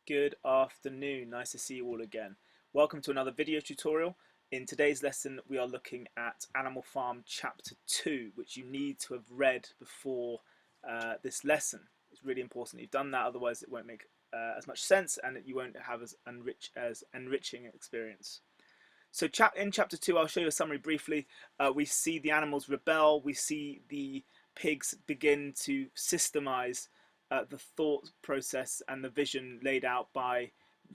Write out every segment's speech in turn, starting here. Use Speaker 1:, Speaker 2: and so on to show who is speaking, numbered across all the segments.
Speaker 1: Good afternoon, nice to see you all again. Welcome to another video tutorial. In today's lesson we are looking at Animal Farm Chapter 2, which you need to have read before this lesson. It's really important that you've done that, otherwise it won't make as much sense and you won't have as enriching experience. So in Chapter 2 I'll show you a summary briefly. We see the animals rebel, we see the pigs begin to systemize the thought process and the vision laid out by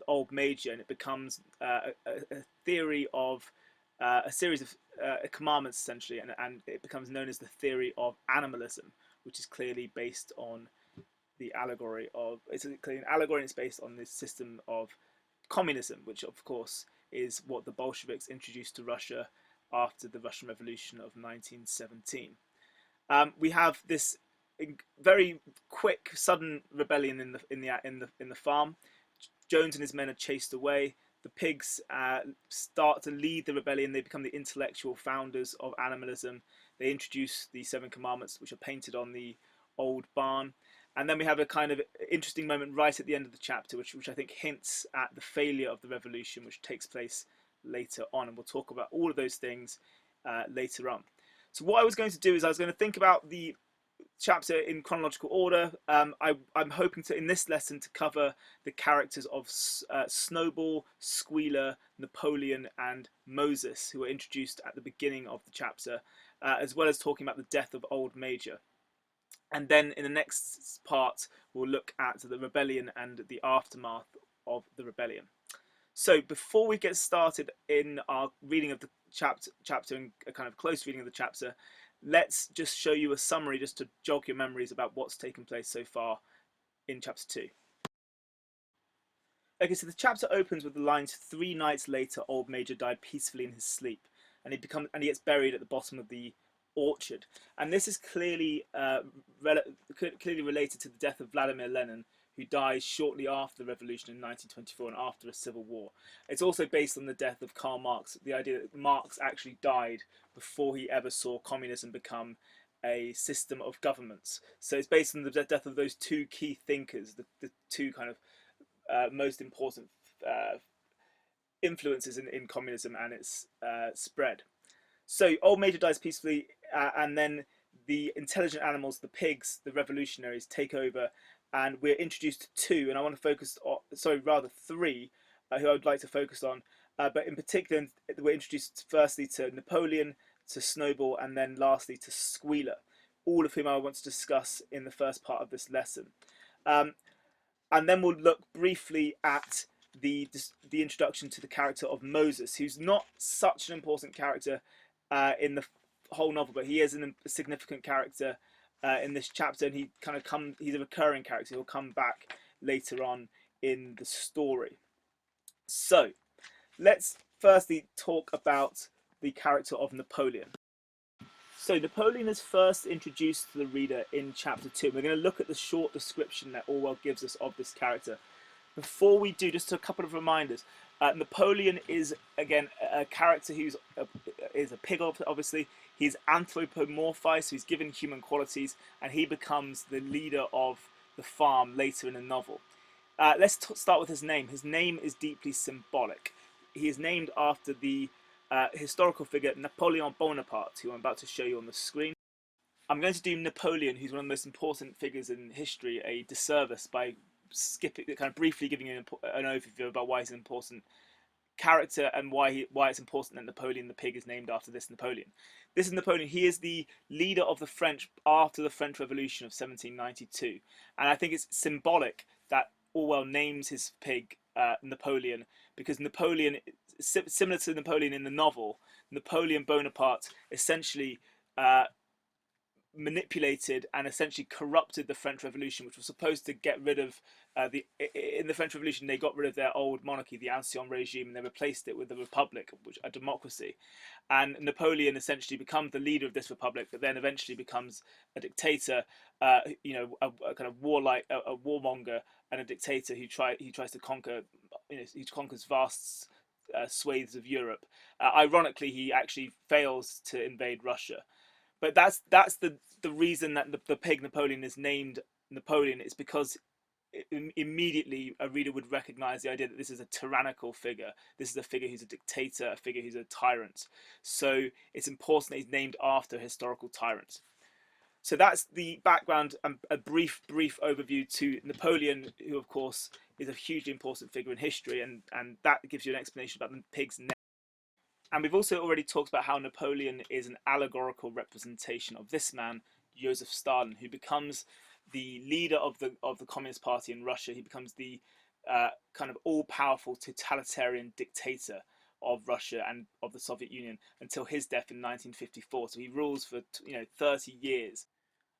Speaker 1: Old Major, and it becomes a theory of a series of commandments essentially, and it becomes known as the theory of animalism, which is clearly based on the allegory of, it's clearly an allegory, and it's based on this system of communism, which of course is what the Bolsheviks introduced to Russia after the Russian Revolution of 1917. We have this very quick, sudden rebellion in the farm. Jones and his men are chased away. The pigs start to lead the rebellion. They become the intellectual founders of animalism. They introduce the 7 commandments, which are painted on the old barn. And then we have a kind of interesting moment right at the end of the chapter, which I think hints at the failure of the revolution, which takes place later on. And we'll talk about all of those things later on. So what I was going to do is I was going to think about the chapter in chronological order. I'm hoping to, in this lesson, to cover the characters of Snowball, Squealer, Napoleon, and Moses, who were introduced at the beginning of the chapter, as well as talking about the death of Old Major. And then in the next part, we'll look at the rebellion and the aftermath of the rebellion. So before we get started in our reading of the chapter and a kind of close reading of the chapter, let's just show you a summary just to jog your memories about what's taken place so far in chapter 2. Okay, so the chapter opens with the lines, 3 nights later, Old Major died peacefully in his sleep, and he gets buried at the bottom of the orchard. And this is clearly related to the death of Vladimir Lenin, who dies shortly after the revolution in 1924 and after a civil war. It's also based on the death of Karl Marx, the idea that Marx actually died before he ever saw communism become a system of governments. So it's based on the death of those 2 key thinkers, the 2 kind of most important influences in communism and its spread. So Old Major dies peacefully, and then the intelligent animals, the pigs, the revolutionaries, take over, and we're introduced to 2, and I want to focus on, 3, who I would like to focus on, but in particular we're introduced firstly to Napoleon, to Snowball, and then lastly to Squealer, all of whom I want to discuss in the first part of this lesson. And then we'll look briefly at the introduction to the character of Moses, who's not such an important character in the whole novel, but he is a significant character in this chapter, and he's a recurring character. He'll come back later on in the story. So let's firstly talk about the character of Napoleon. So Napoleon is first introduced to the reader in chapter 2. We're going to look at the short description that Orwell gives us of this character. Before we do, just a couple of reminders. Napoleon is, again, a character who's is a pig, obviously. He's anthropomorphized, so he's given human qualities, and he becomes the leader of the farm later in the novel. Let's start with his name. His name is deeply symbolic. He is named after the historical figure Napoleon Bonaparte, who I'm about to show you on the screen. I'm going to do Napoleon, who's one of the most important figures in history, a disservice by kind of briefly giving you an overview about why he's an important character and why it's important that Napoleon the pig is named after this Napoleon. This is Napoleon. He is the leader of the French after the French Revolution of 1792, and I think it's symbolic that Orwell names his pig Napoleon, because Napoleon, similar to Napoleon in the novel, Napoleon Bonaparte essentially manipulated and essentially corrupted the French Revolution, which was supposed to get rid of in the French Revolution. They got rid of their old monarchy, the Ancien regime, and they replaced it with a republic, a democracy. And Napoleon essentially becomes the leader of this republic, but then eventually becomes a dictator, a kind of a warmonger and a dictator who tries to conquer, he conquers vast swathes of Europe. Ironically, he actually fails to invade Russia. But that's the reason that the pig Napoleon is named Napoleon. It's because immediately a reader would recognize the idea that this is a tyrannical figure. This is a figure who's a dictator, a figure who's a tyrant. So it's important that he's named after a historical tyrant. So that's the background and a brief overview to Napoleon, who of course is a hugely important figure in history, and that gives you an explanation about the pig's neck. And we've also already talked about how Napoleon is an allegorical representation of this man, Joseph Stalin, who becomes the leader of the Communist Party in Russia. He becomes the kind of all-powerful totalitarian dictator of Russia and of the Soviet Union until his death in 1954. So he rules for 30 years.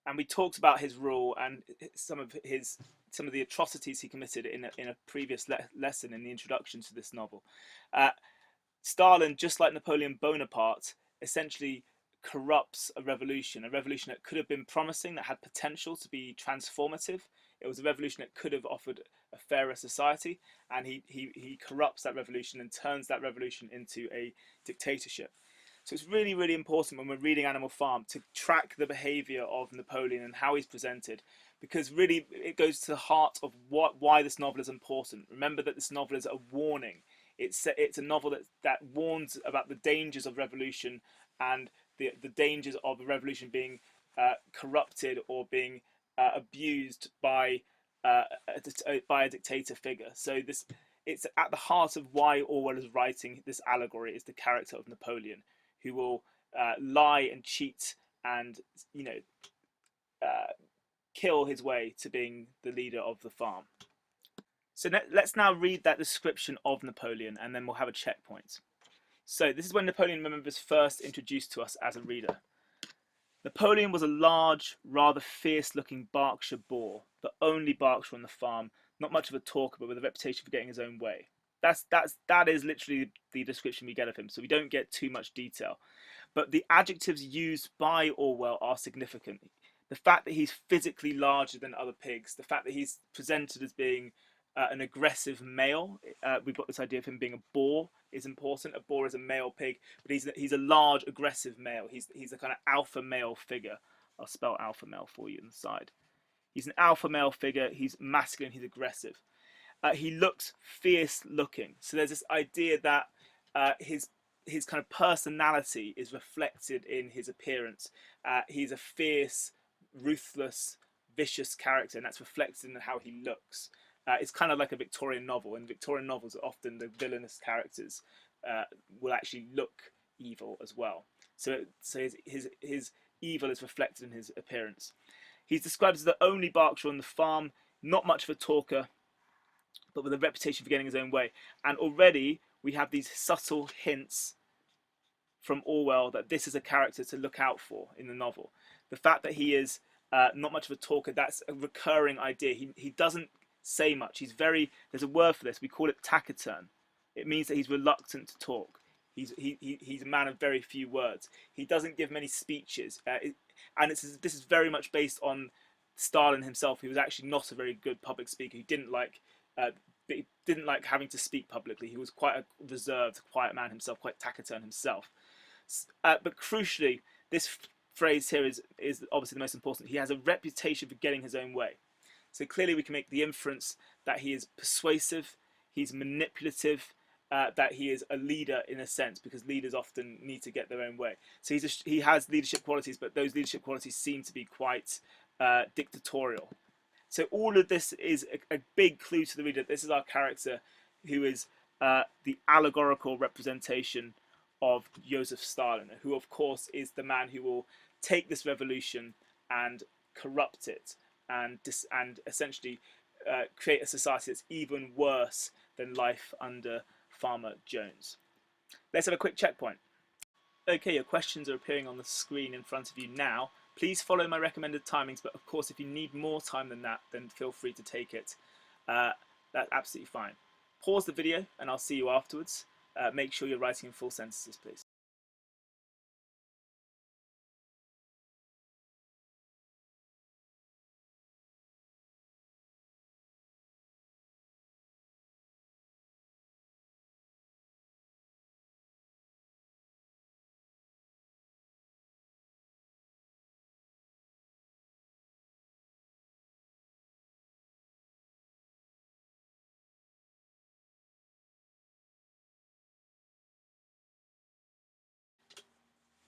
Speaker 1: And we talked about his rule and some of the atrocities he committed in a previous lesson in the introduction to this novel. Stalin, just like Napoleon Bonaparte, essentially corrupts a revolution that could have been promising, that had potential to be transformative. It was a revolution that could have offered a fairer society, and he corrupts that revolution and turns that revolution into a dictatorship. So it's really, really important when we're reading Animal Farm to track the behavior of Napoleon and how he's presented, because really it goes to the heart of why this novel is important. Remember that this novel is a warning. It's a novel that warns about the dangers of revolution and the dangers of a revolution being corrupted or being abused by a dictator figure. So it's at the heart of why Orwell is writing this allegory is the character of Napoleon, who will lie and cheat and kill his way to being the leader of the farm. So let's now read that description of Napoleon, and then we'll have a checkpoint. So this is when Napoleon, remember, is first introduced to us as a reader. Napoleon was a large, rather fierce-looking Berkshire boar, the only Berkshire on the farm, not much of a talker, but with a reputation for getting his own way. That is literally the description we get of him, so we don't get too much detail. But the adjectives used by Orwell are significant. The fact that he's physically larger than other pigs, the fact that he's presented as being an aggressive male. We've got this idea of him being a boar is important. A boar is a male pig, but he's a large, aggressive male. He's a kind of alpha male figure. I'll spell alpha male for you on the side. He's an alpha male figure. He's masculine. He's aggressive. He looks fierce looking. So there's this idea that his kind of personality is reflected in his appearance. He's a fierce, ruthless, vicious character, and that's reflected in how he looks. It's kind of like a Victorian novel. In Victorian novels, often the villainous characters will actually look evil as well. So his evil is reflected in his appearance. He's described as the only Berkshire on the farm, not much of a talker, but with a reputation for getting his own way. And already we have these subtle hints from Orwell that this is a character to look out for in the novel. The fact that he is not much of a talker, that's a recurring idea. He doesn't say much. There's a word for this. We call it taciturn. It means that he's reluctant to talk. He's a man of very few words. He doesn't give many speeches, and this is very much based on Stalin himself, who was actually not a very good public speaker. He didn't like having to speak publicly. He was quite a reserved, quiet man himself, quite taciturn himself. But crucially, this phrase here is obviously the most important. He has a reputation for getting his own way. So clearly we can make the inference that he is persuasive, he's manipulative, that he is a leader in a sense, because leaders often need to get their own way. So he has leadership qualities, but those leadership qualities seem to be quite dictatorial. So all of this is a big clue to the reader that this is our character, who is the allegorical representation of Joseph Stalin, who of course is the man who will take this revolution and corrupt it, and essentially create a society that's even worse than life under Farmer Jones. Let's have a quick checkpoint. Okay, your questions are appearing on the screen in front of you now. Please follow my recommended timings, but of course if you need more time than that, then feel free to take it. That's absolutely fine. Pause the video and I'll see you afterwards. Make sure you're writing in full sentences, please.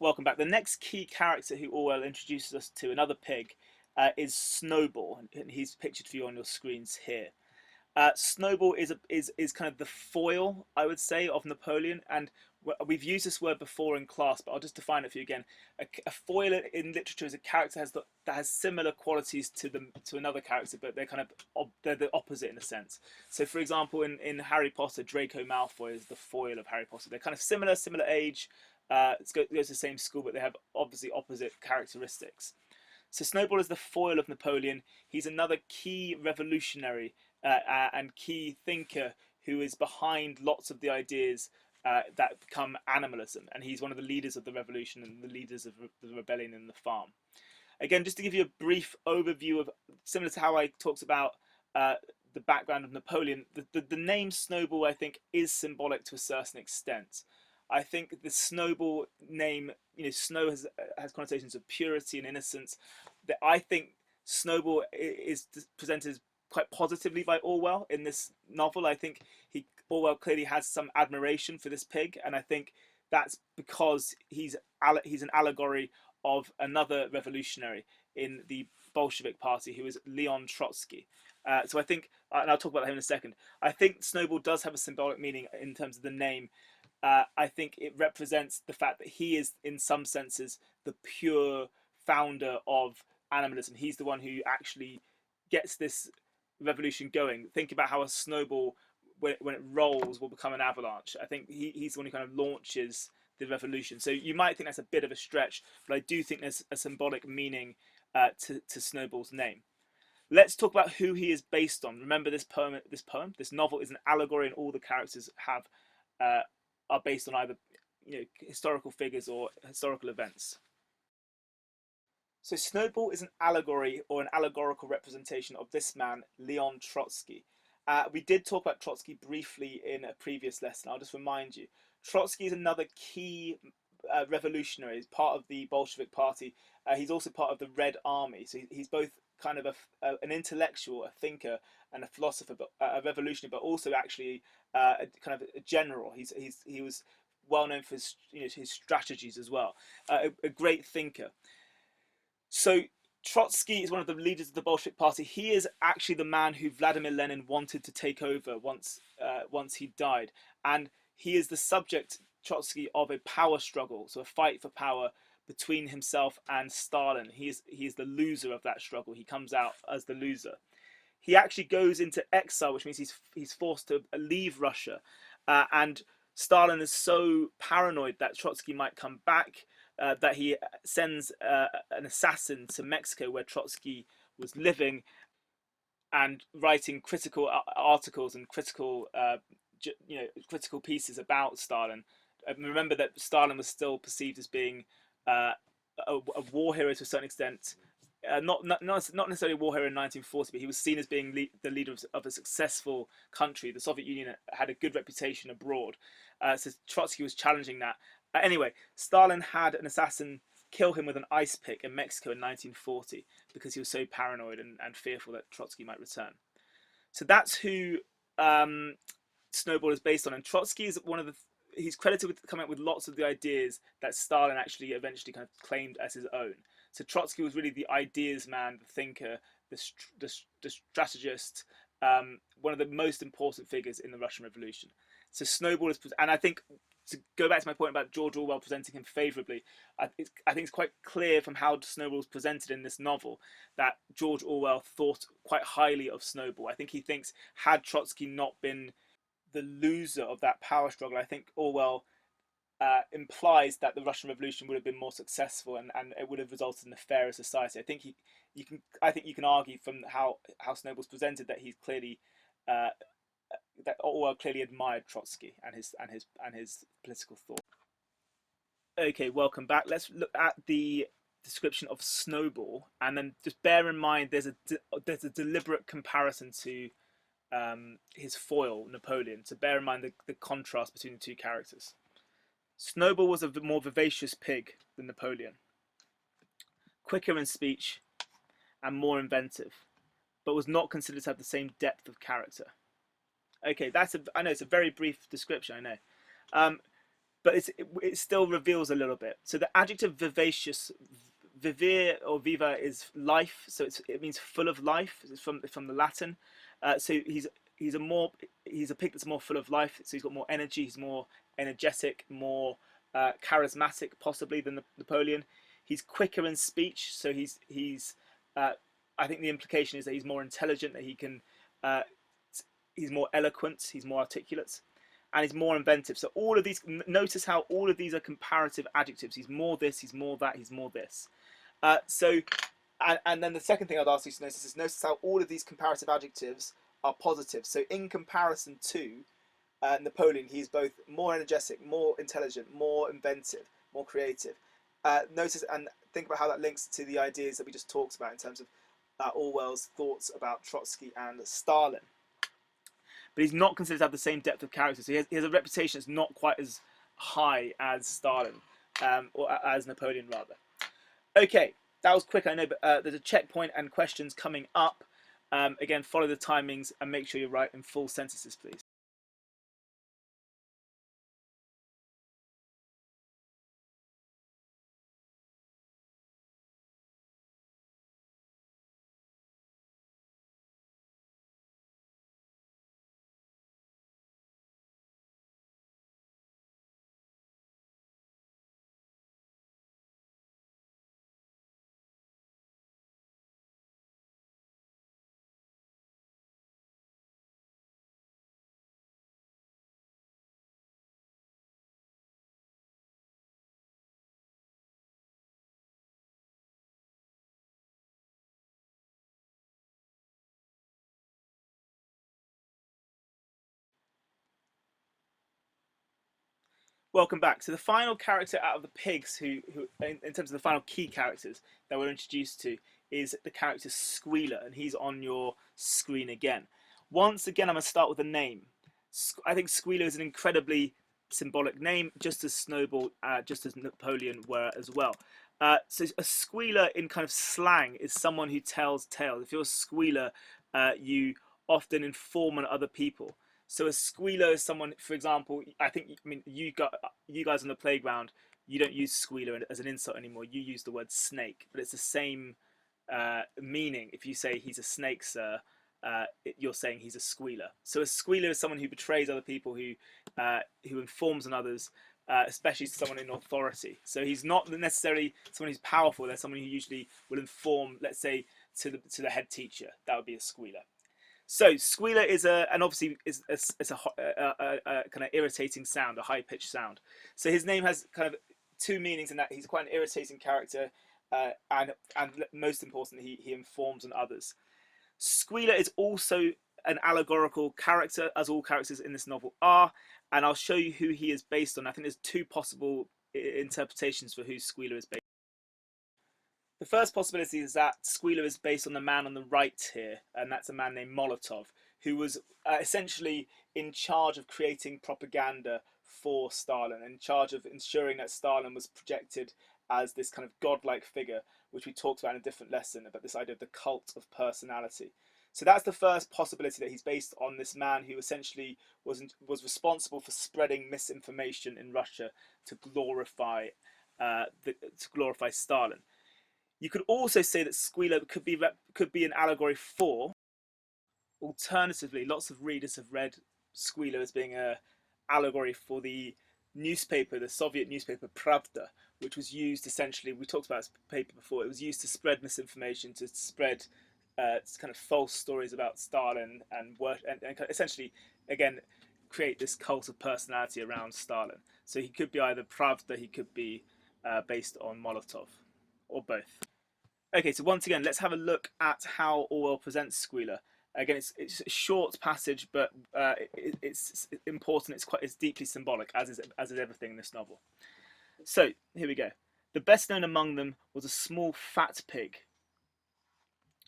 Speaker 1: Welcome back. The next key character who Orwell introduces us to, another pig, is Snowball, and he's pictured for you on your screens here. Snowball is kind of the foil, I would say, of Napoleon, and we've used this word before in class, but I'll just define it for you again. A foil in literature is a character that has similar qualities to another character, but they're the opposite in a sense. So, for example, in Harry Potter, Draco Malfoy is the foil of Harry Potter. They're kind of similar age. Goes to the same school, but they have obviously opposite characteristics. So Snowball is the foil of Napoleon. He's another key revolutionary and key thinker who is behind lots of the ideas that become animalism, and he's one of the leaders of the revolution and the leaders of the rebellion in the farm. Again, just to give you a brief overview of, similar to how I talked about the background of Napoleon, the name Snowball, I think, is symbolic to a certain extent. I think the Snowball name, snow has connotations of purity and innocence. That I think Snowball is presented quite positively by Orwell in this novel. I think Orwell clearly has some admiration for this pig, and I think that's because he's an allegory of another revolutionary in the Bolshevik Party who is Leon Trotsky. So I think, and I'll talk about him in a second. I think Snowball does have a symbolic meaning in terms of the name. I think it represents the fact that he is, in some senses, the pure founder of animalism. He's the one who actually gets this revolution going. Think about how a snowball, when it rolls, will become an avalanche. I think he's the one who kind of launches the revolution. So you might think that's a bit of a stretch, but I do think there's a symbolic meaning to Snowball's name. Let's talk about who he is based on. Remember, this novel is an allegory, and all the characters are based on either historical figures or historical events. So Snowball is an allegory or an allegorical representation of this man, Leon Trotsky. We did talk about Trotsky briefly in a previous lesson. I'll just remind you. Trotsky is another key revolutionary. He's part of the Bolshevik Party. He's also part of the Red Army. So he's both kind of an intellectual, a thinker, and a philosopher, but a revolutionary, but also actually kind of a general. He was well known for his strategies as well. A great thinker. So Trotsky is one of the leaders of the Bolshevik Party. He is actually the man who Vladimir Lenin wanted to take over once he died, and he is the subject, Trotsky, of a power struggle, so a fight for power between himself and Stalin. He is the loser of that struggle. He comes out as the loser. He actually goes into exile, which means he's forced to leave Russia, and Stalin is so paranoid that Trotsky might come back that he sends an assassin to Mexico, where Trotsky was living, and writing critical articles and critical pieces about Stalin. Remember that Stalin was still perceived as being a war hero to a certain extent. Not necessarily a war hero in 1940, but he was seen as being the leader of a successful country. The Soviet Union had a good reputation abroad, so Trotsky was challenging that. Anyway, Stalin had an assassin kill him with an ice pick in Mexico in 1940 because he was so paranoid and fearful that Trotsky might return. So that's who Snowball is based on. And Trotsky is he's credited with coming up with lots of the ideas that Stalin actually eventually kind of claimed as his own. So Trotsky was really the ideas man, the thinker, the strategist, one of the most important figures in the Russian Revolution. So Snowball is, and I think, to go back to my point about George Orwell presenting him favourably, I think it's quite clear from how Snowball is presented in this novel that George Orwell thought quite highly of Snowball. I think he thinks, had Trotsky not been the loser of that power struggle, I think Orwell implies that the Russian Revolution would have been more successful, and it would have resulted in a fairer society. I think you can argue from how Snowball's presented that he's clearly that Orwell clearly admired Trotsky and his political thought. Okay, welcome back. Let's look at the description of Snowball, and then just bear in mind there's a deliberate comparison to his foil Napoleon. So bear in mind the contrast between the two characters. Snowball was a more vivacious pig than Napoleon, quicker in speech and more inventive, but was not considered to have the same depth of character. Okay, I know it's a very brief description, I know. but it still reveals a little bit. So the adjective vivacious, vivere or viva is life, so it means full of life. It's from the Latin. So he's a more he's a pig that's more full of life. So he's got more energy. He's more energetic, more charismatic, possibly than Napoleon. He's quicker in speech, so he's. I think the implication is that he's more intelligent, that he can. He's more eloquent. He's more articulate, and he's more inventive. So all of these, notice how all of these are comparative adjectives. He's more this. He's more that. He's more this. And then the second thing I'd ask you to notice is how all of these comparative adjectives are positive. So in comparison to Napoleon, he's both more energetic, more intelligent, more inventive, more creative. Notice and think about how that links to the ideas that we just talked about in terms of Orwell's thoughts about Trotsky and Stalin. But he's not considered to have the same depth of character. So he has a reputation that's not quite as high as Stalin, or as Napoleon, rather. Okay, that was quick, I know, but there's a checkpoint and questions coming up. Again, follow the timings and make sure you write in full sentences, please. Welcome back. So the final character out of the pigs, who in terms of the final key characters that we're introduced to, is the character Squealer, and he's on your screen again. Once again, I'm going to start with a name. I think Squealer is an incredibly symbolic name, just as Snowball, just as Napoleon were as well. So a squealer in kind of slang is someone who tells tales. If you're a squealer, you often inform on other people. So a squealer is someone, for example, you guys on the playground, you don't use squealer as an insult anymore. You use the word snake, but it's the same meaning. If you say he's a snake, sir, you're saying he's a squealer. So a squealer is someone who betrays other people, who informs on others, especially someone in authority. So he's not necessarily someone who's powerful. They're someone who usually will inform, let's say, to the head teacher. That would be a squealer. So squealer is and obviously is a kind of irritating sound, a high pitched sound. So his name has kind of two meanings in that he's quite an irritating character, and most importantly, he informs on others. Squealer is also an allegorical character, as all characters in this novel are, and I'll show you who he is based on. I think there's two possible interpretations for who Squealer is based on. The first possibility is that Squealer is based on the man on the right here, and that's a man named Molotov, who was essentially in charge of creating propaganda for Stalin, in charge of ensuring that Stalin was projected as this kind of godlike figure, which we talked about in a different lesson about this idea of the cult of personality. So that's the first possibility, that he's based on this man who essentially was responsible for spreading misinformation in Russia to glorify Stalin. You could also say that Squealer could be an allegory for. Alternatively, lots of readers have read Squealer as being an allegory for the newspaper, the Soviet newspaper Pravda, which was used essentially. We talked about this paper before. It was used to spread misinformation, to spread kind of false stories about Stalin, and essentially, again, create this cult of personality around Stalin. So he could be either Pravda, he could be based on Molotov, or both. Okay, so once again, let's have a look at how Orwell presents Squealer. Again, it's a short passage, but it's important. It's deeply symbolic, as is everything in this novel. So here we go. The best known among them was a small fat pig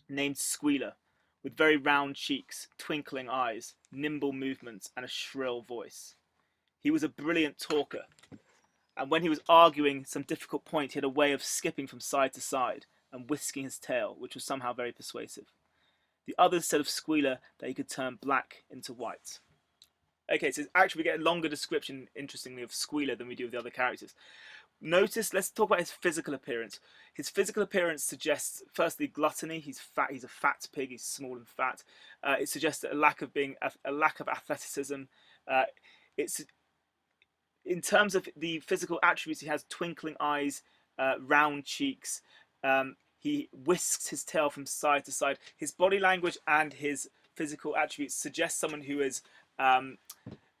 Speaker 1: named Squealer, with very round cheeks, twinkling eyes, nimble movements, and a shrill voice. He was a brilliant talker, and when he was arguing some difficult point, he had a way of skipping from side to side and whisking his tail, which was somehow very persuasive. The others said of Squealer that he could turn black into white. Okay, so actually we get a longer description, interestingly, of Squealer than we do of the other characters. Notice, let's talk about his physical appearance. His physical appearance suggests, firstly, gluttony. He's fat. He's a fat pig. He's small and fat. It suggests a lack of a lack of athleticism. Uh, it's in terms of the physical attributes. He has twinkling eyes, round cheeks. He whisks his tail from side to side. His body language and his physical attributes suggest someone who is um,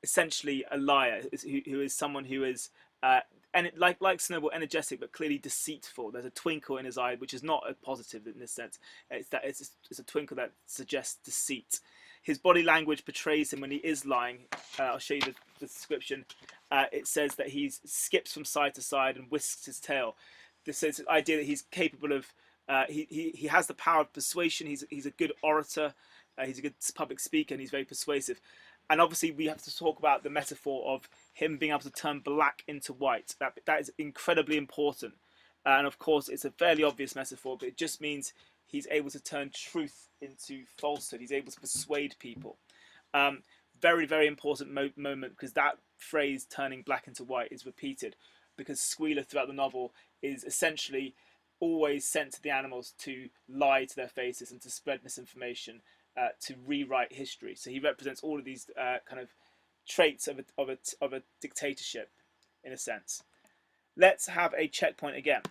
Speaker 1: essentially a liar, who is someone who is and like Snowball, energetic but clearly deceitful. There's a twinkle in his eye, which is not a positive in this sense. It's a twinkle that suggests deceit. His body language betrays him when he is lying. I'll show you the description. It says that he skips from side to side and whisks his tail. This is the idea that he's capable of. He has the power of persuasion. He's a good orator. He's a good public speaker, and he's very persuasive. And obviously, we have to talk about the metaphor of him being able to turn black into white. That is incredibly important. And of course, it's a fairly obvious metaphor, but it just means he's able to turn truth into falsehood. He's able to persuade people. Um, Very, very important moment, because that phrase, turning black into white, is repeated, because Squealer throughout the novel is essentially always sent to the animals to lie to their faces and to spread misinformation, to rewrite history. So he represents all of these kind of traits of a dictatorship, in a sense. Let's have a checkpoint again.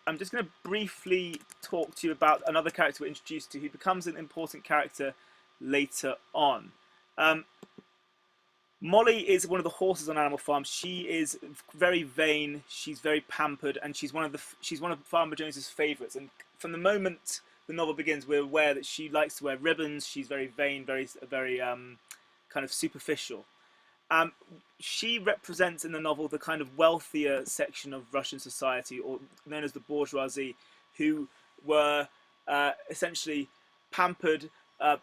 Speaker 1: I'm just going to briefly talk to you about another character we're introduced to who becomes an important character later on. Um, Molly is one of the horses on Animal Farm. She is very vain. She's very pampered, and she's one of Farmer Jones's favourites. And from the moment the novel begins, we're aware that she likes to wear ribbons. She's very vain, very kind of superficial. Um, she represents in the novel the kind of wealthier section of Russian society, or known as the bourgeoisie, who were essentially pampered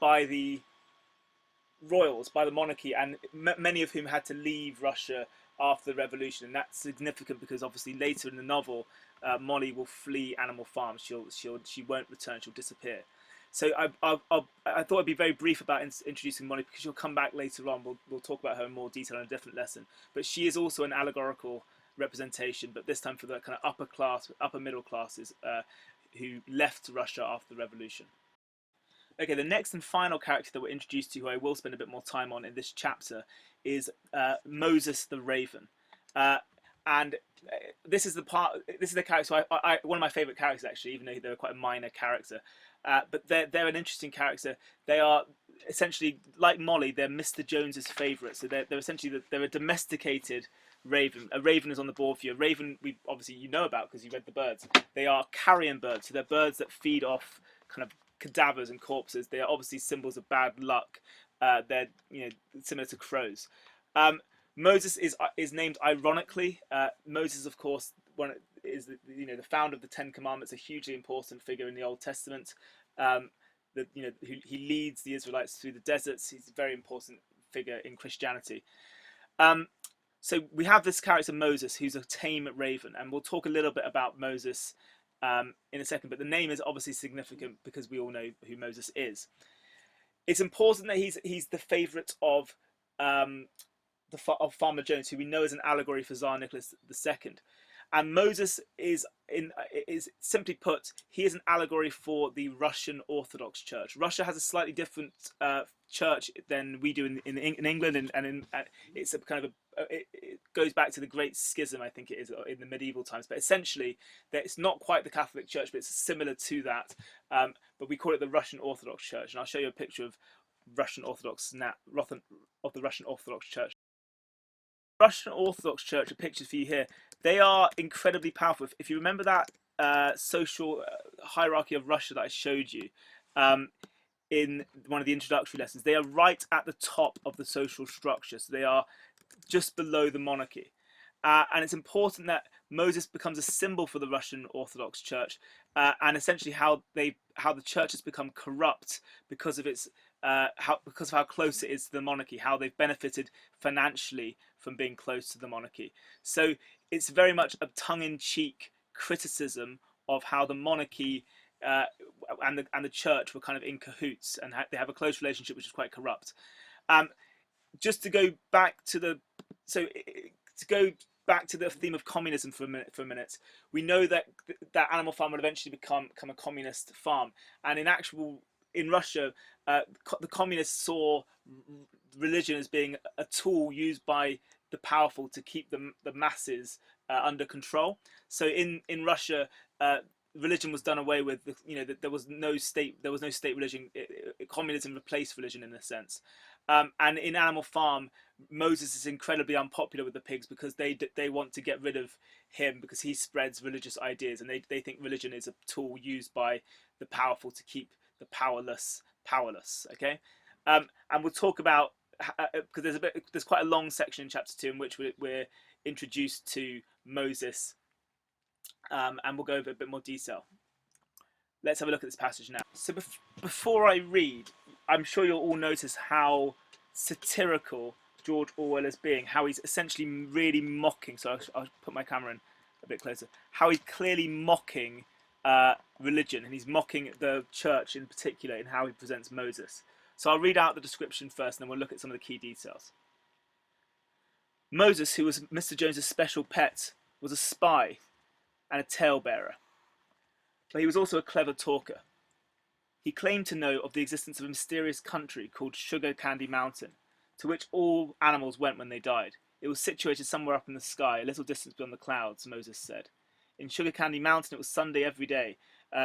Speaker 1: by the royals, by the monarchy, and many of whom had to leave Russia after the revolution. And that's significant because obviously later in the novel, Molly will flee Animal Farm. She won't return. She'll disappear. So I thought I'd be very brief about introducing Molly, because she'll come back later on. We'll talk about her in more detail in a different lesson. But she is also an allegorical representation, but this time for the kind of upper middle classes who left Russia after the revolution. Okay, the next and final character that we're introduced to, who I will spend a bit more time on in this chapter, is Moses the Raven. Uh, and this is the part. This is the character. So one of my favourite characters, actually, even though they're quite a minor character. But they're an interesting character. They are essentially like Molly. They're Mr. Jones's favourites. So they're essentially they're a domesticated raven. A raven is on the board for you. A raven, we obviously you know about because you read the birds. They are carrion birds. So they're birds that feed off kind of cadavers and corpses. They are obviously symbols of bad luck. They're similar to crows. Moses is named ironically. Moses, of course, is the founder of the Ten Commandments, a hugely important figure in the Old Testament. He leads the Israelites through the deserts. He's a very important figure in Christianity. So we have this character Moses, who's a tame raven, and we'll talk a little bit about Moses in a second. But the name is obviously significant because we all know who Moses is. It's important that he's the favourite of Farmer Jones, who we know is an allegory for Tsar Nicholas II. And Moses is simply put, he is an allegory for the Russian Orthodox Church. Russia has a slightly different church than we do in England, and it's a kind of it goes back to the Great Schism, I think it is, in the medieval times. But essentially, it's not quite the Catholic Church, but it's similar to that. But we call it the Russian Orthodox Church, and I'll show you a picture of Russian Orthodox of the Russian Orthodox Church. Russian Orthodox Church are pictures for you here. They are incredibly powerful. If you remember that social hierarchy of Russia that I showed you in one of the introductory lessons, they are right at the top of the social structure. So they are just below the monarchy. And it's important that Moses becomes a symbol for the Russian Orthodox Church, and essentially how the church has become corrupt because of its because of how close it is to the monarchy, how they've benefited financially from being close to the monarchy. So it's very much a tongue-in-cheek criticism of how the monarchy and the church were kind of in cahoots, and they have a close relationship which is quite corrupt. Just to go back to the theme of communism for a minute, we know that Animal Farm would eventually become a communist farm, and in Russia, the communists saw religion as being a tool used by the powerful to keep the masses under control. So in Russia, religion was done away with. There was no state religion. Communism replaced religion in a sense. And in Animal Farm, Moses is incredibly unpopular with the pigs because they want to get rid of him because he spreads religious ideas, and they think religion is a tool used by the powerful to keep the powerless powerless. Okay, and we'll talk about because there's quite a long section in chapter 2 in which we're introduced to Moses, and we'll go over a bit more detail. Let's have a look at this passage now. So before I read, I'm sure you'll all notice how satirical George Orwell is being, how he's essentially really mocking. So I'll put my camera in a bit closer. How he's clearly mocking religion, and he's mocking the church in particular in how he presents Moses. So I'll read out the description first, and then we'll look at some of the key details. Moses, who was Mr. Jones's special pet, was a spy and a talebearer. But he was also a clever talker. He claimed to know of the existence of a mysterious country called Sugar Candy Mountain, to which all animals went when they died. It was situated somewhere up in the sky, a little distance beyond the clouds, Moses said. In Sugar Candy Mountain it was Sunday every day,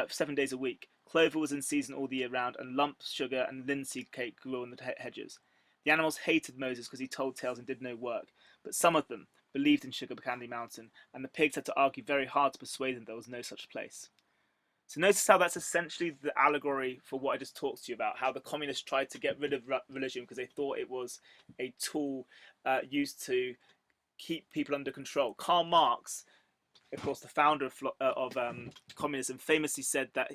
Speaker 1: 7 days a week. Clover was in season all the year round, and lump sugar and linseed cake grew on the hedges. The animals hated Moses because he told tales and did no work, but some of them believed in Sugar Candy Mountain, and the pigs had to argue very hard to persuade them there was no such place. So notice how that's essentially the allegory for what I just talked to you about, how the communists tried to get rid of religion because they thought it was a tool used to keep people under control. Karl Marx, of course, the founder of communism, famously said that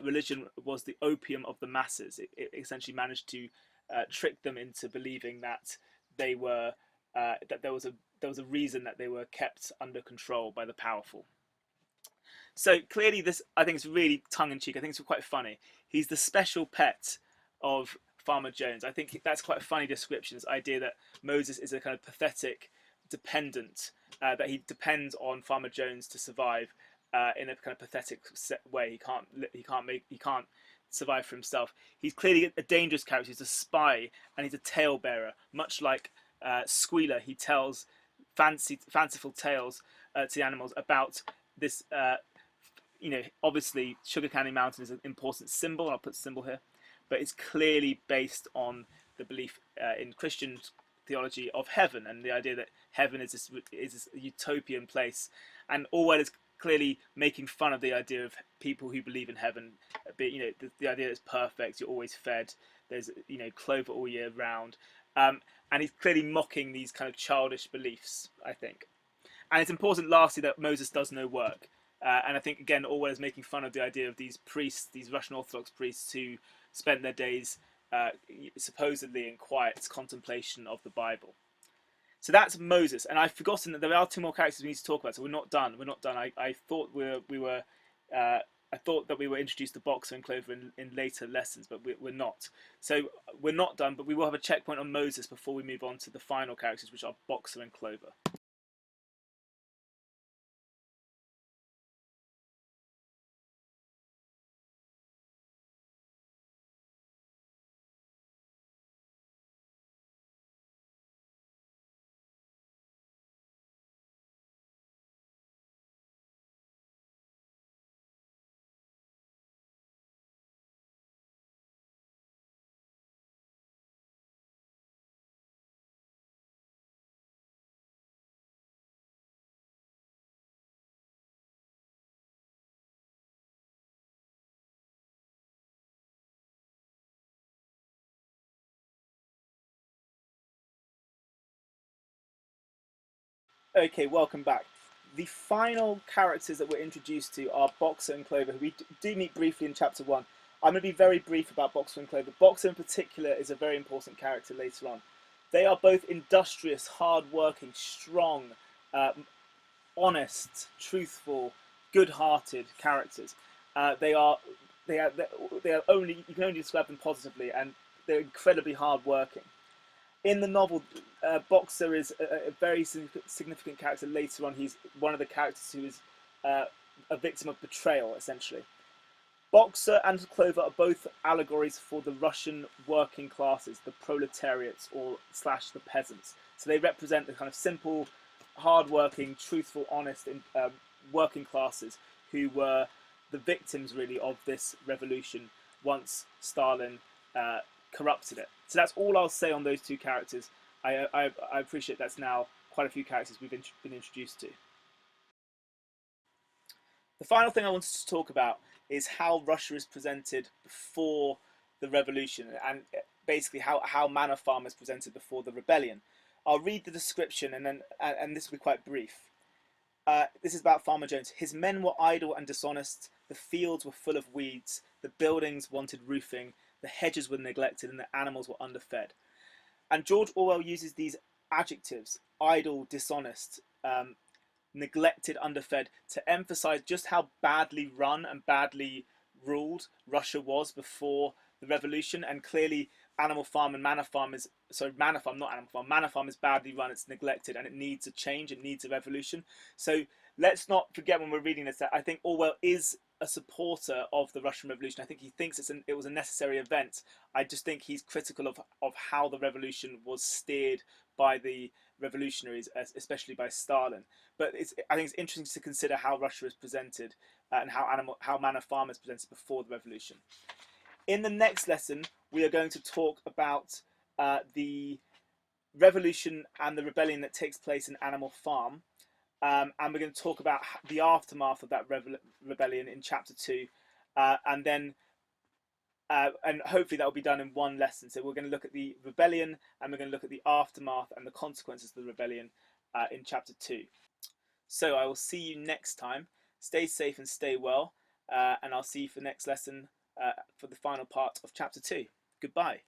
Speaker 1: religion was the opium of the masses. It essentially managed to trick them into believing that they were that there was a reason that they were kept under control by the powerful. So clearly this, I think, is really tongue-in-cheek. I think it's quite funny. He's the special pet of Farmer Jones. I think that's quite a funny description, this idea that Moses is a kind of pathetic dependent, that he depends on Farmer Jones to survive in a kind of pathetic way. He can't survive for himself. He's clearly a dangerous character. He's a spy and he's a talebearer, much like Squealer. He tells fanciful tales to the animals about this obviously Sugar Candy Mountain is an important symbol. I'll put symbol here, but it's clearly based on the belief in Christian theology of heaven and the idea that heaven is this utopian place. And Orwell is clearly making fun of the idea of people who believe in heaven. The idea that it's perfect, you're always fed, there's clover all year round, and he's clearly mocking these kind of childish beliefs, I think. And it's important, lastly, that Moses does no work. And I think, again, Orwell is making fun of the idea of these priests, these Russian Orthodox priests who spent their days supposedly in quiet contemplation of the Bible. So that's Moses. And I've forgotten that there are 2 more characters we need to talk about, so we're not done. I thought I thought that we were introduced to Boxer and Clover in later lessons, but we're not. So we're not done, but we will have a checkpoint on Moses before we move on to the final characters, which are Boxer and Clover. Okay, welcome back. The final characters that we're introduced to are Boxer and Clover, who we do meet briefly in chapter 1. I'm going to be very brief about Boxer and Clover. Boxer in particular is a very important character later on. They are both industrious, hard-working, strong, uh, honest, truthful, good-hearted characters. They are they are only, you can only describe them positively, and they're incredibly hard-working. In the novel, Boxer is a very significant character later on. He's one of the characters who is uh, a victim of betrayal, essentially. Boxer and Clover are both allegories for the Russian working classes, the proletariats or slash the peasants. So they represent the kind of simple, hard-working, truthful, honest, working classes who were the victims really of this revolution once Stalin uh, corrupted it. So that's all I'll say on those two characters. I appreciate that's now quite a few characters we've been introduced to. The final thing I wanted to talk about is how Russia is presented before the revolution, and basically how Manor Farm is presented before the rebellion. I'll read the description, and this will be quite brief. This is about Farmer Jones. His men were idle and dishonest. The fields were full of weeds. The buildings wanted roofing. The hedges were neglected, and the animals were underfed. And George Orwell uses these adjectives: idle, dishonest, neglected, underfed, to emphasize just how badly run and badly ruled Russia was before the revolution. And clearly, Animal Farm and Manor Farm is Manor Farm, not Animal Farm. Manor Farm is badly run, it's neglected, and it needs a change. It needs a revolution. So let's not forget when we're reading this that I think Orwell is a supporter of the Russian Revolution. I think he thinks it was a necessary event. I just think he's critical of how the revolution was steered by the revolutionaries, especially by Stalin. But I think it's interesting to consider how Russia is presented and how Manor Farm is presented before the revolution. In the next lesson, we are going to talk about the revolution and the rebellion that takes place in Animal Farm. And we're going to talk about the aftermath of that rebellion in chapter 2. And hopefully that will be done in one lesson. So we're going to look at the rebellion, and we're going to look at the aftermath and the consequences of the rebellion in chapter 2. So I will see you next time. Stay safe and stay well, and I'll see you for the next lesson for the final part of chapter 2. Goodbye.